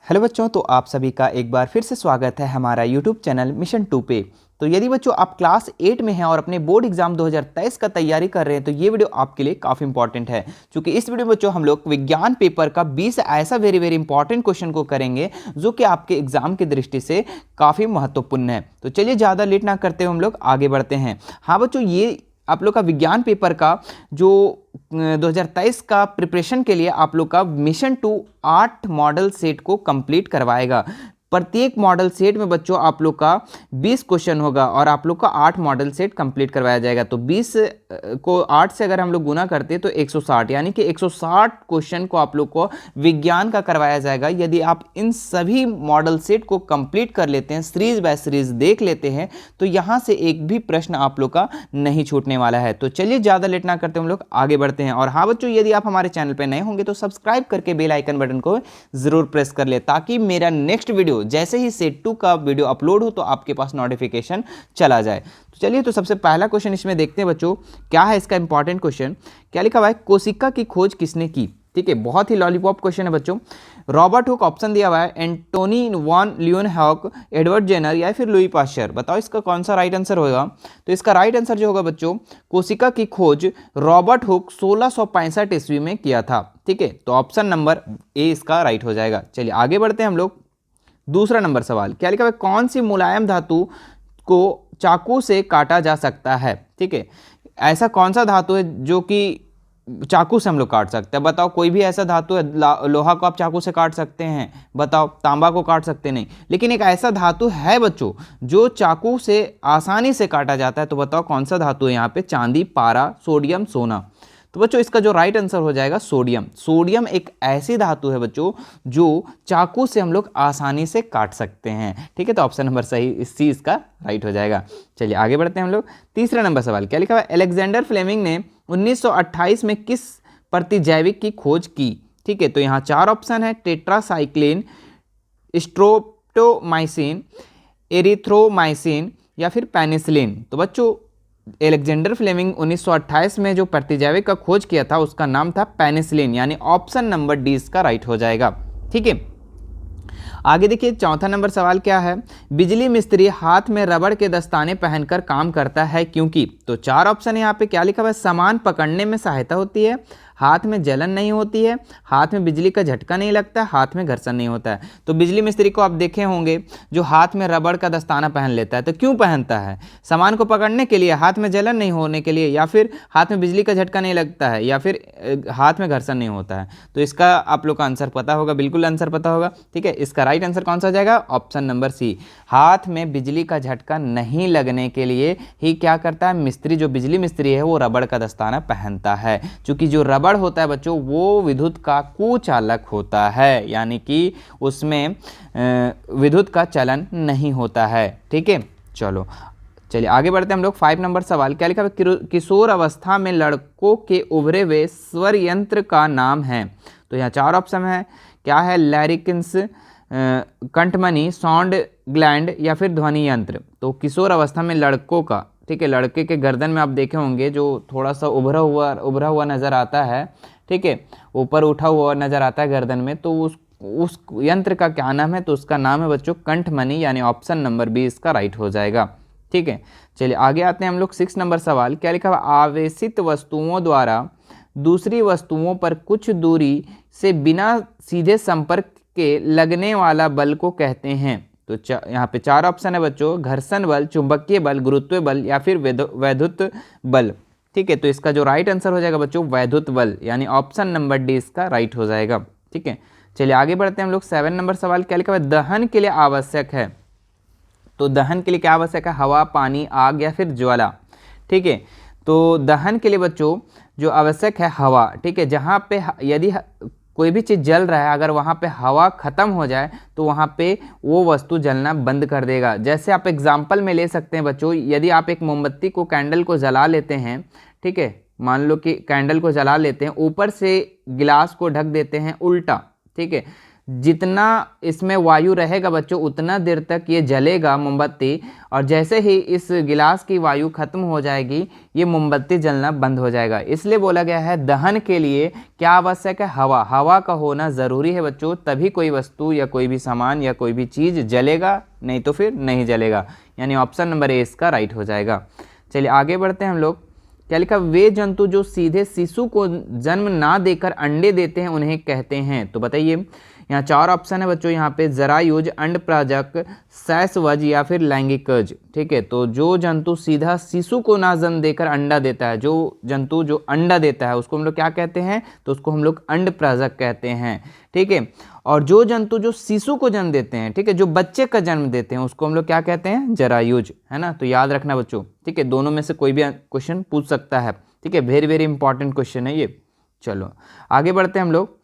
Hello बच्चों, तो आप सभी का एक बार फिर से स्वागत है हमारा यूट्यूब चैनल मिशन 2 पे। तो यदि बच्चों आप क्लास 8 में हैं और अपने बोर्ड एग्जाम 2023 का तैयारी कर रहे हैं तो ये वीडियो आपके लिए काफ़ी इंपॉर्टेंट है, क्योंकि इस वीडियो में बच्चों हम लोग विज्ञान पेपर का 20 ऐसा वेरी वेरी इंपॉर्टेंट क्वेश्चन को करेंगे जो कि आपके एग्जाम की दृष्टि से काफ़ी महत्वपूर्ण है। तो चलिए ज़्यादा लेट ना करते हुए हम लोग आगे बढ़ते हैं। हाँ बच्चों, ये आप लोग का विज्ञान पेपर का जो 2023 का प्रिपरेशन के लिए आप लोग का मिशन 2 8 मॉडल सेट को कंप्लीट करवाएगा। प्रत्येक मॉडल सेट में बच्चों आप लोग का 20 क्वेश्चन होगा और आप लोग का 8 मॉडल सेट कंप्लीट करवाया जाएगा। तो 20 को 8 से अगर हम लोग गुना करते हैं तो 160, यानी कि 160 क्वेश्चन को आप लोग को विज्ञान का करवाया जाएगा। यदि आप इन सभी मॉडल सेट को कंप्लीट कर लेते हैं, सीरीज बाय सीरीज देख लेते हैं, तो यहाँ से एक भी प्रश्न आप लोग का नहीं छूटने वाला है। तो चलिए ज़्यादा लेट ना करते हम लोग आगे बढ़ते हैं। और हाँ बच्चों, यदि आप हमारे चैनल पर नए होंगे तो सब्सक्राइब करके बेल आइकन बटन को ज़रूर प्रेस कर ले, ताकि मेरा नेक्स्ट वीडियो जैसे ही सेट 2 का वीडियो अपलोड हो तो आपके पास नोटिफिकेशन चला जाए। तो चलिए, तो सबसे पहला क्वेश्चन इसमें देखते हैं बच्चों, क्या है इसका इंपॉर्टेंट क्वेश्चन। क्या लिखा हुआ है, कोशिका की खोज किसने की। ठीक है, बहुत ही लॉलीपॉप क्वेश्चन है बच्चों। रॉबर्ट हुक ऑप्शन दिया हुआ है, एंटोनी वॉन लियोनहॉक, एडवर्ड जेनर या फिर लुई पाश्चर। बताओ इसका कौन सा राइट आंसर होगा। तो इसका राइट आंसर जो होगा बच्चों, कोशिका की खोज रॉबर्ट हुक 1665 ईस्वी में किया था। ठीक है, तो ऑप्शन नंबर ए इसका राइट हो जाएगा। चलिए आगे बढ़ते हैं हम लोग। दूसरा नंबर सवाल, क्या लिखा हुआ है, कौन सी मुलायम धातु को चाकू से काटा जा सकता है। ठीक है, ऐसा कौन सा धातु है जो कि चाकू से हम लोग काट सकते हैं। बताओ, कोई भी ऐसा धातु है, लोहा को आप चाकू से काट सकते हैं, बताओ, तांबा को काट सकते नहीं, लेकिन एक ऐसा धातु है बच्चों जो चाकू से आसानी से काटा जाता है। तो बताओ कौन सा धातु है यहाँ पे, चांदी, पारा, सोडियम, सोना। तो बच्चों इसका जो राइट आंसर हो जाएगा सोडियम। सोडियम एक ऐसी धातु है बच्चों जो चाकू से हम लोग आसानी से काट सकते हैं। ठीक है, तो ऑप्शन नंबर सही इस चीज का राइट हो जाएगा। चलिए आगे बढ़ते हैं हम लोग। तीसरा नंबर सवाल, क्या लिखा हुआ है, अलेक्जेंडर फ्लेमिंग ने 1928 में किस प्रतिजैविक की खोज की। ठीक है, तो यहाँ 4 ऑप्शन है, टेट्रासाइक्लिन, स्ट्रोप्टोमाइसिन, एरिथ्रोमाइसिन या फिर पेनिसिलिन। तो बच्चों अलेक्जेंडर फ्लेमिंग 1928 में जो प्रतिजैविक का खोज किया था उसका नाम था पेनिसिलिन, यानी ऑप्शन नंबर डी इसका राइट हो जाएगा। ठीक है, आगे देखिए चौथा नंबर सवाल क्या है, बिजली मिस्त्री हाथ में रबड़ के दस्ताने पहनकर काम करता है क्योंकि। तो 4 ऑप्शन यहाँ पे क्या लिखा हुआ है, सामान पकड़ने में सहायता होती है, हाथ में जलन नहीं होती है, हाथ में बिजली का झटका नहीं लगता, हाथ में घर्षण नहीं होता है। तो बिजली मिस्त्री को आप देखे होंगे जो हाथ में रबड़ का दस्ताना पहन लेता है, तो क्यों पहनता है, सामान को पकड़ने के लिए, हाथ में जलन नहीं होने के लिए, या फिर हाथ में बिजली का झटका नहीं लगता है, या फिर हाथ में घर्षण नहीं होता है। तो इसका आप लोग का आंसर पता होगा, बिल्कुल आंसर पता होगा। ठीक है, इसका राइट आंसर कौन सा हो जाएगा, ऑप्शन नंबर सी। हाथ में बिजली का झटका नहीं लगने के लिए ही क्या करता है मिस्त्री, जो बिजली मिस्त्री है वो रबड़ का दस्ताना पहनता है। क्योंकि जो रबड़ होता है बच्चों वो विद्युत का कुचालक होता है, यानी कि उसमें विद्युत का चलन नहीं होता है। ठीक है, चलिए आगे बढ़ते हैं हम लोग। 5 नंबर सवाल, क्या लिखा है, किशोर अवस्था में लड़कों के उभरे हुए स्वर यंत्र का नाम है। तो यहाँ 4 ऑप्शन है, क्या है, लैरिकिन्स, कंठमनी, साउंड ग्लैंड या फिर ध्वनि यंत्र। तो किशोर अवस्था में लड़कों का, ठीक है, लड़के के गर्दन में आप देखे होंगे जो थोड़ा सा उभरा हुआ नजर आता है, ठीक है, ऊपर उठा हुआ नजर आता है गर्दन में, तो उस यंत्र का क्या नाम है। तो उसका नाम है बच्चों कंठमनी, यानी ऑप्शन नंबर बी इसका राइट हो जाएगा। ठीक है, चलिए आगे आते हैं हम लोग। 6 नंबर सवाल, क्या लिखा हुआ, आवेशित वस्तुओं द्वारा दूसरी वस्तुओं पर कुछ दूरी से बिना सीधे संपर्क के लगने वाला बल को कहते हैं। तो यहाँ पे 4 ऑप्शन है बच्चों, घर्षण बल, चुंबकीय बल, गुरुत्व बल या फिर वैद्युत बल। ठीक है, तो इसका जो राइट आंसर हो जाएगा बच्चों वैद्युत बल, यानी ऑप्शन नंबर डी इसका राइट हो जाएगा। ठीक है, चलिए आगे बढ़ते हैं हम लोग। 7 नंबर सवाल, क्या लिखा हुआ है, दहन के लिए आवश्यक है। तो दहन के लिए क्या आवश्यक है, हवा, पानी, आग या फिर ज्वाला। ठीक है, तो दहन के लिए बच्चों जो आवश्यक है हवा। ठीक है, जहाँ पे यदि कोई भी चीज़ जल रहा है, अगर वहाँ पे हवा ख़त्म हो जाए तो वहाँ पे वो वस्तु जलना बंद कर देगा। जैसे आप एग्जाम्पल में ले सकते हैं बच्चों, यदि आप एक मोमबत्ती को, कैंडल को जला लेते हैं, ठीक है, मान लो कि कैंडल को जला लेते हैं, ऊपर से गिलास को ढक देते हैं उल्टा, ठीक है, जितना इसमें वायु रहेगा बच्चों उतना देर तक ये जलेगा मोमबत्ती, और जैसे ही इस गिलास की वायु खत्म हो जाएगी ये मोमबत्ती जलना बंद हो जाएगा। इसलिए बोला गया है दहन के लिए क्या आवश्यक है, हवा। हवा का होना ज़रूरी है बच्चों, तभी कोई वस्तु या कोई भी सामान या कोई भी चीज़ जलेगा, नहीं तो फिर नहीं जलेगा। यानी ऑप्शन नंबर ए इसका राइट हो जाएगा। चलिए आगे बढ़ते हैं हम लोग। क्या लिखा, वे जंतु जो सीधे शिशु को जन्म ना देकर अंडे देते हैं उन्हें कहते हैं। तो बताइए, यहाँ 4 ऑप्शन है बच्चों यहाँ पे, जरायुज, अंडप्राजक, शैशवज या फिर लैंगिकज। ठीक है, तो जो जंतु सीधा शिशु को ना जन्म देकर अंडा देता है, जो जंतु जो अंडा देता है उसको हम लोग क्या कहते हैं, तो उसको हम लोग अंडप्राजक कहते हैं। ठीक है, और जो जंतु जो शिशु को जन्म देते हैं, ठीक है, जो बच्चे का जन्म देते हैं उसको हम लोग क्या कहते हैं, जरायुज, है ना। तो याद रखना बच्चों, ठीक है, दोनों में से कोई भी क्वेश्चन पूछ सकता है। ठीक है, वेरी वेरी इंपॉर्टेंट क्वेश्चन है ये। चलो आगे बढ़ते हैं हम लोग।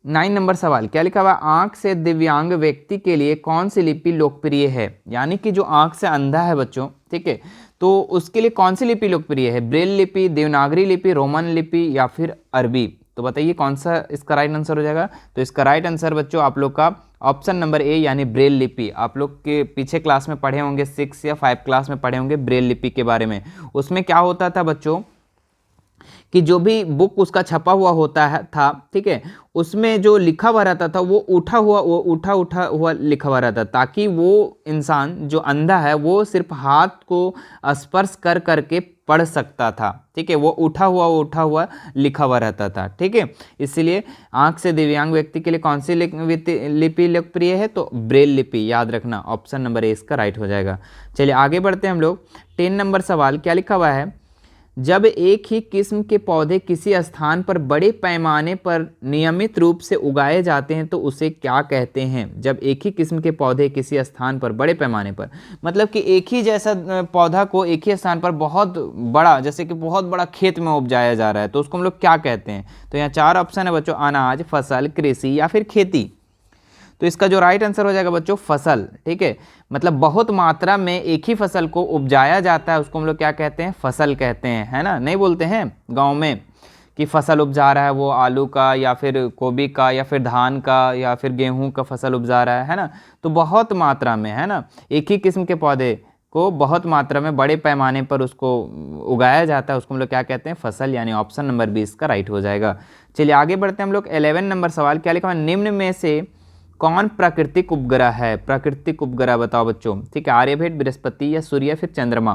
9 नंबर सवाल, क्या लिखा हुआ, आंख से दिव्यांग व्यक्ति के लिए कौन सी लिपि लोकप्रिय है। यानी कि जो आंख से अंधा है बच्चों, ठीक है, तो उसके लिए कौन सी लिपि लोकप्रिय है, ब्रेल लिपि, देवनागरी लिपि, रोमन लिपि या फिर अरबी। तो बताइए कौन सा इसका राइट आंसर हो जाएगा। तो इसका राइट आंसर बच्चों आप लोग का ऑप्शन नंबर ए यानी ब्रेल लिपि। आप लोग के पीछे क्लास में पढ़े होंगे, 6 या 5 क्लास में पढ़े होंगे ब्रेल लिपि के बारे में। उसमें क्या होता था बच्चों कि जो भी बुक उसका छपा हुआ होता है था, ठीक है, उसमें जो लिखा हुआ रहता था वो उठा हुआ लिखा हुआ रहता, ताकि वो इंसान जो अंधा है वो सिर्फ हाथ को स्पर्श कर करके पढ़ सकता था। ठीक है, वो उठा हुआ लिखा हुआ रहता था। ठीक है, इसलिए आंख से दिव्यांग व्यक्ति के लिए कौन सी लिपि लोकप्रिय है, तो ब्रेल लिपि। याद रखना ऑप्शन नंबर ए इसका राइट हो जाएगा। चलिए आगे बढ़ते हैं हम लोग। 10 नंबर सवाल, क्या लिखा हुआ है, जब एक ही किस्म के पौधे किसी स्थान पर बड़े पैमाने पर नियमित रूप से उगाए जाते हैं तो उसे क्या कहते हैं। जब एक ही किस्म के पौधे किसी स्थान पर बड़े पैमाने पर, मतलब कि एक ही जैसा पौधा को एक ही स्थान पर बहुत बड़ा, जैसे कि बहुत बड़ा खेत में उपजाया जा रहा है, तो उसको हम लोग क्या कहते हैं। तो यहाँ 4 ऑप्शन है बच्चों, अनाज, फसल, कृषि या फिर खेती। तो इसका जो राइट आंसर हो जाएगा बच्चों फसल। ठीक है, मतलब बहुत मात्रा में एक ही फसल को उपजाया जाता है उसको हम लोग क्या कहते हैं, फसल कहते हैं, है ना। नहीं बोलते हैं गांव में कि फसल उपजा रहा है वो आलू का या फिर गोभी का या फिर धान का या फिर गेहूं का फसल उपजा रहा है ना। तो बहुत मात्रा में, है ना, एक ही किस्म के पौधे को बहुत मात्रा में बड़े पैमाने पर उसको उगाया जाता है, उसको हम लोग क्या कहते हैं, फसल। यानी ऑप्शन नंबर 20 का राइट हो जाएगा। चलिए आगे बढ़ते हैं हम लोग। 11 नंबर सवाल, क्या लिखा है, निम्न में से कौन प्राकृतिक उपग्रह है। प्राकृतिक उपग्रह बताओ बच्चों। ठीक है, आर्यभट्ट, बृहस्पति या सूर्य या फिर चंद्रमा।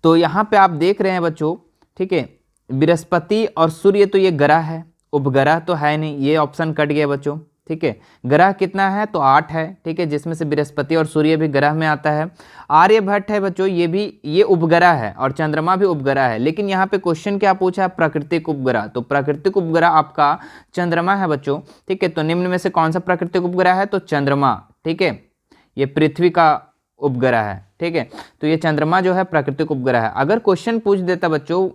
तो यहाँ पे आप देख रहे हैं बच्चों, ठीक है, बृहस्पति और सूर्य तो ये ग्रह है, उपग्रह तो है नहीं, ये ऑप्शन कट गया बच्चों। ठीक है, ग्रह कितना है, तो 8 है। ठीक है, जिसमें से बृहस्पति और सूर्य भी ग्रह में आता है। आर्यभट्ट है बच्चों, ये उपग्रह है, और चंद्रमा भी उपग्रह है। लेकिन यहाँ पे क्वेश्चन क्या पूछा है, प्राकृतिक उपग्रह। तो प्राकृतिक उपग्रह आपका चंद्रमा है बच्चों। ठीक है, तो निम्न में से कौन सा प्राकृतिक उपग्रह है, तो चंद्रमा। ठीक है, ये पृथ्वी का उपग्रह है। ठीक है, तो ये चंद्रमा जो है प्राकृतिक उपग्रह है। अगर क्वेश्चन पूछ देता बच्चों,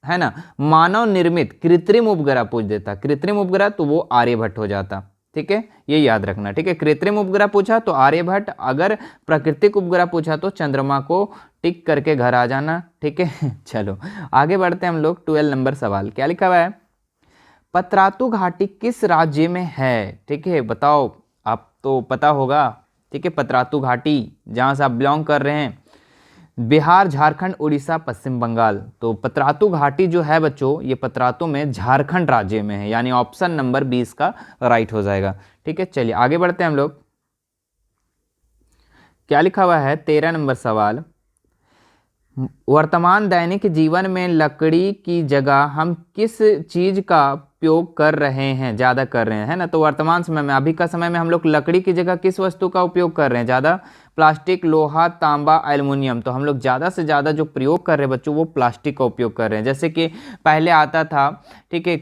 है ना, मानव निर्मित कृत्रिम उपग्रह पूछ देता, कृत्रिम उपग्रह, तो वो आर्यभट्ट हो जाता। ठीक है, ये याद रखना। ठीक है, कृत्रिम उपग्रह पूछा तो आर्यभट्ट, अगर प्राकृतिक उपग्रह पूछा तो चंद्रमा को टिक करके घर आ जाना। ठीक है, चलो आगे बढ़ते हैं हम लोग। 12 नंबर सवाल, क्या लिखा हुआ है, पतरातू घाटी किस राज्य में है। ठीक है, बताओ, आप तो पता होगा। ठीक है, पतरातू घाटी जहाँ से आप बिलोंग कर रहे हैं, बिहार, झारखंड, उड़ीसा, पश्चिम बंगाल। तो पतरातू घाटी जो है बच्चों, ये पतरातू में झारखंड राज्य में है। यानी ऑप्शन नंबर 20 का राइट हो जाएगा। ठीक है, चलिए आगे बढ़ते हैं हम लोग। क्या लिखा हुआ है, 13 नंबर सवाल, वर्तमान दैनिक जीवन में लकड़ी की जगह हम किस चीज का उपयोग कर रहे हैं, ज़्यादा कर रहे हैं, है ना। तो वर्तमान समय में, अभी का समय में हम लोग लकड़ी की जगह किस वस्तु का उपयोग कर रहे हैं ज़्यादा, प्लास्टिक, लोहा, तांबा, एल्युमिनियम। तो हम लोग ज़्यादा से ज़्यादा जो प्रयोग कर रहे हैं बच्चों वो प्लास्टिक का उपयोग कर रहे हैं। जैसे कि पहले आता था, ठीक है,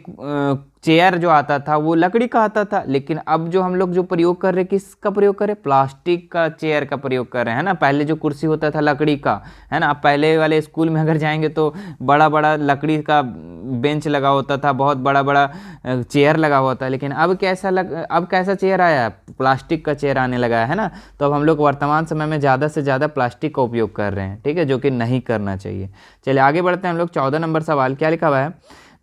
चेयर जो आता था वो लकड़ी का आता था, लेकिन अब जो हम लोग जो प्रयोग कर रहे हैं, किसका प्रयोग कर रहे हैं, प्लास्टिक का चेयर का प्रयोग कर रहे हैं, है ना। पहले जो कुर्सी होता था लकड़ी का, है ना, पहले वाले स्कूल में अगर जाएंगे तो बड़ा बड़ा लकड़ी का बेंच लगा होता था, बहुत बड़ा बड़ा चेयर लगा हुआ था। लेकिन अब कैसा चेयर आया है, प्लास्टिक का चेयर आने लगा है ना। तो अब हम लोग वर्तमान समय में ज़्यादा से ज़्यादा प्लास्टिक का उपयोग कर रहे हैं। ठीक है, जो कि नहीं करना चाहिए। चलिए आगे बढ़ते हैं हम लोग। 14 नंबर सवाल, क्या लिखा हुआ है,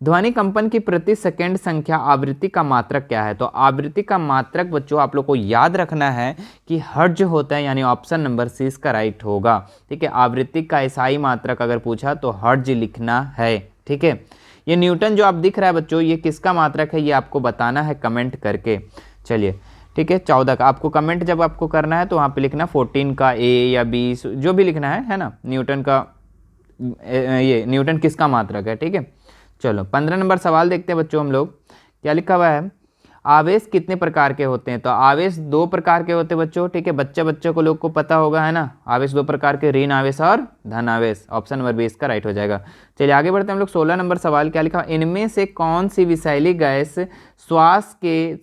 ध्वनि कंपन की प्रति सेकंड संख्या आवृत्ति का मात्रक क्या है? तो आवृत्ति का मात्रक बच्चों आप लोग को याद रखना है कि हर्ट्ज होता है, यानी ऑप्शन नंबर सी इसका राइट होगा। ठीक है, आवृत्ति का ईसाई मात्रक अगर पूछा तो हर्ट्ज लिखना है। ठीक है, ये न्यूटन जो आप दिख रहा है बच्चों, ये किसका मात्रक है ये आपको बताना है कमेंट करके। चलिए ठीक है, 14 का आपको कमेंट जब आपको करना है तो वहाँ पे लिखना 14 का ए या बी, जो भी लिखना है ना, न्यूटन का ये न्यूटन किसका मात्रक है। ठीक है, चलो 15 नंबर सवाल देखते हैं बच्चों हम लोग। क्या लिखा हुआ है? आवेश कितने प्रकार के होते हैं? तो आवेश 2 प्रकार के होते हैं बच्चों। ठीक है, बच्चों को लोग को पता होगा है ना, आवेश 2 प्रकार के, ऋण आवेश और धन आवेश। ऑप्शन नंबर 20 का राइट हो जाएगा। चलिए आगे बढ़ते हैं हम लोग। 16 नंबर सवाल क्या लिखा? इनमें से कौन सी विषैली गैस श्वास के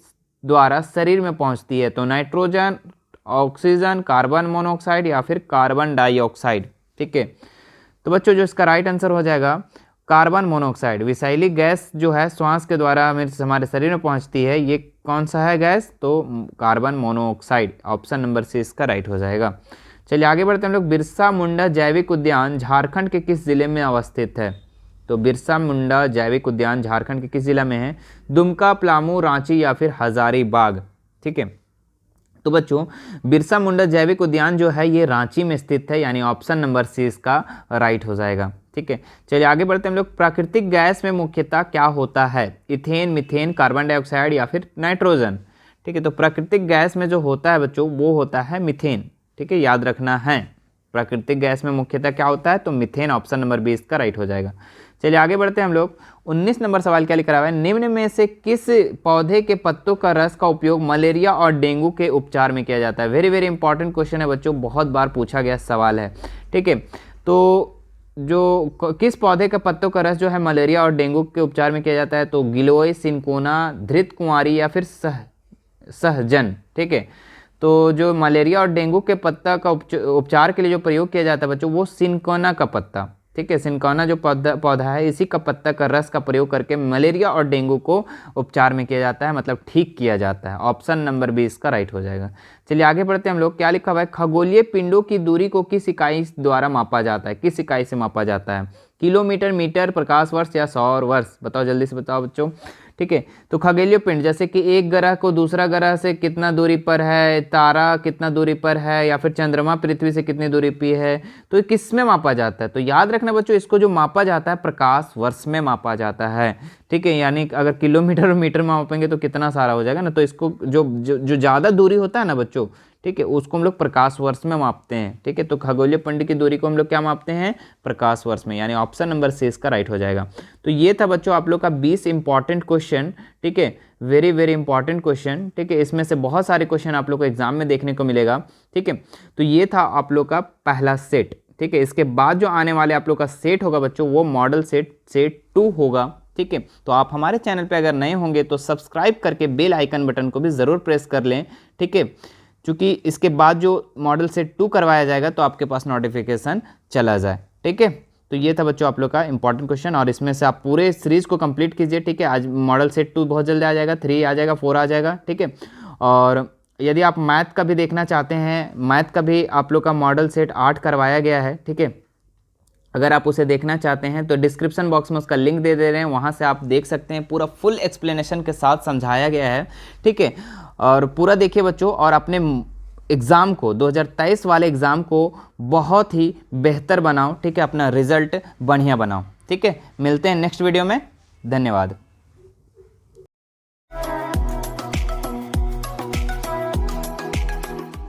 द्वारा शरीर में पहुंचती है? तो नाइट्रोजन, ऑक्सीजन, कार्बन मोनोऑक्साइड या फिर कार्बन डाइऑक्साइड। ठीक है, तो बच्चों जो इसका राइट आंसर हो जाएगा कार्बन मोनोऑक्साइड। विषैली गैस जो है श्वास के द्वारा हमारे शरीर में पहुंचती है, ये कौन सा है गैस? तो carbon monoxide. Option number C इसका राइट हो जाएगा। चलिए आगे बढ़ते हैं हम लोग। बिरसा मुंडा जैविक उद्यान झारखंड के किस जिले में अवस्थित है? तो बिरसा मुंडा जैविक उद्यान झारखंड के किस जिला में है? दुमका, पलामू, रांची या फिर हजारीबाग। ठीक है, तो बच्चों बिरसा मुंडा जैविक उद्यान जो है ये रांची में स्थित है, यानी ऑप्शन नंबर सी इसका राइट हो जाएगा। ठीक है, चलिए आगे बढ़ते हैं हम लोग। प्राकृतिक गैस में मुख्यतः क्या होता है? इथेन, मीथेन, कार्बन डाइऑक्साइड या फिर नाइट्रोजन। ठीक है, तो प्राकृतिक गैस में जो होता है बच्चों वो होता है मीथेन। ठीक है, याद रखना है, प्राकृतिक गैस में मुख्यतः क्या होता है? तो मीथेन। ऑप्शन नंबर 20 का राइट हो जाएगा। चलिए आगे बढ़ते हैं हम लोग। 19 नंबर सवाल क्या लिखा हुआ है? निम्न में से किस पौधे के पत्तों का रस का उपयोग मलेरिया और डेंगू के उपचार में किया जाता है? वेरी वेरी इंपॉर्टेंट क्वेश्चन है बच्चों, बहुत बार पूछा गया सवाल है। ठीक है, तो जो किस पौधे के पत्तों का रस जो है मलेरिया और डेंगू के उपचार में किया जाता है? तो गिलोय, सिनकोना, धृत कुंवारी या फिर सहजन। ठीक है, तो जो मलेरिया और डेंगू के पत्ता का उपचार के लिए जो प्रयोग किया जाता है बच्चों वो सिनकोना का पत्ता। ठीक है, सिनकोना जो पौधा है इसी का पत्ता का रस का प्रयोग करके मलेरिया और डेंगू को उपचार में किया जाता है, मतलब ठीक किया जाता है। ऑप्शन नंबर 20 का राइट हो जाएगा। चलिए आगे बढ़ते हैं हम लोग। क्या लिखा हुआ है? खगोलीय पिंडों की दूरी को किस इकाई द्वारा मापा जाता है? किस इकाई से मापा जाता है? किलोमीटर, मीटर, प्रकाश वर्ष या सौर वर्ष? बताओ जल्दी से बताओ बच्चों। ठीक है, तो खगोलीय पिंड जैसे कि एक ग्रह को दूसरा ग्रह से कितना दूरी पर है, तारा कितना दूरी पर है, या फिर चंद्रमा पृथ्वी से कितनी दूरी पर है, तो ये किस में मापा जाता है? तो याद रखना बच्चों, इसको जो मापा जाता है प्रकाश वर्ष में मापा जाता है। ठीक है, यानी अगर किलोमीटर और मीटर में मापेंगे तो कितना सारा हो जाएगा ना, तो इसको जो ज़्यादा दूरी होता है ना बच्चों, ठीक है, उसको हम लोग प्रकाश वर्ष में मापते हैं। ठीक है, तो खगोलीय पिंड की दूरी को हम लोग क्या मापते हैं? प्रकाश वर्ष में, यानी ऑप्शन नंबर सी इसका राइट हो जाएगा। तो ये था बच्चों आप लोग का 20 इंपॉर्टेंट क्वेश्चन। ठीक है, वेरी वेरी इंपॉर्टेंट क्वेश्चन। ठीक है, इसमें से बहुत सारे क्वेश्चन आप लोग को एग्जाम में देखने को मिलेगा। ठीक है, तो ये था आप लोग का पहला सेट। ठीक है, इसके बाद जो आने वाले आप लोग का सेट होगा बच्चों वो मॉडल सेट 2 होगा। ठीक है, तो आप हमारे चैनल पे अगर नए होंगे तो सब्सक्राइब करके बेल आइकन बटन को भी ज़रूर प्रेस कर लें। ठीक है, क्योंकि इसके बाद जो मॉडल सेट 2 करवाया जाएगा तो आपके पास नोटिफिकेशन चला जाए। ठीक है, तो ये था बच्चों आप लोग का इंपॉर्टेंट क्वेश्चन, और इसमें से आप पूरे सीरीज़ को कंप्लीट कीजिए। ठीक है, आज मॉडल सेट 2 बहुत जल्दी आ जाएगा, 3 आ जाएगा, 4 आ जाएगा। ठीक है, और यदि आप मैथ का भी देखना चाहते हैं, मैथ का भी आप लोग का मॉडल सेट 8 करवाया गया है। ठीक है, अगर आप उसे देखना चाहते हैं तो डिस्क्रिप्शन बॉक्स में उसका लिंक दे रहे हैं, वहाँ से आप देख सकते हैं। पूरा फुल एक्सप्लेनेशन के साथ समझाया गया है। ठीक है, और पूरा देखिए बच्चों, और अपने एग्ज़ाम को 2023 वाले एग्ज़ाम को बहुत ही बेहतर बनाओ। ठीक है, अपना रिजल्ट बढ़िया बनाओ। ठीक है, मिलते हैं नेक्स्ट वीडियो में। धन्यवाद।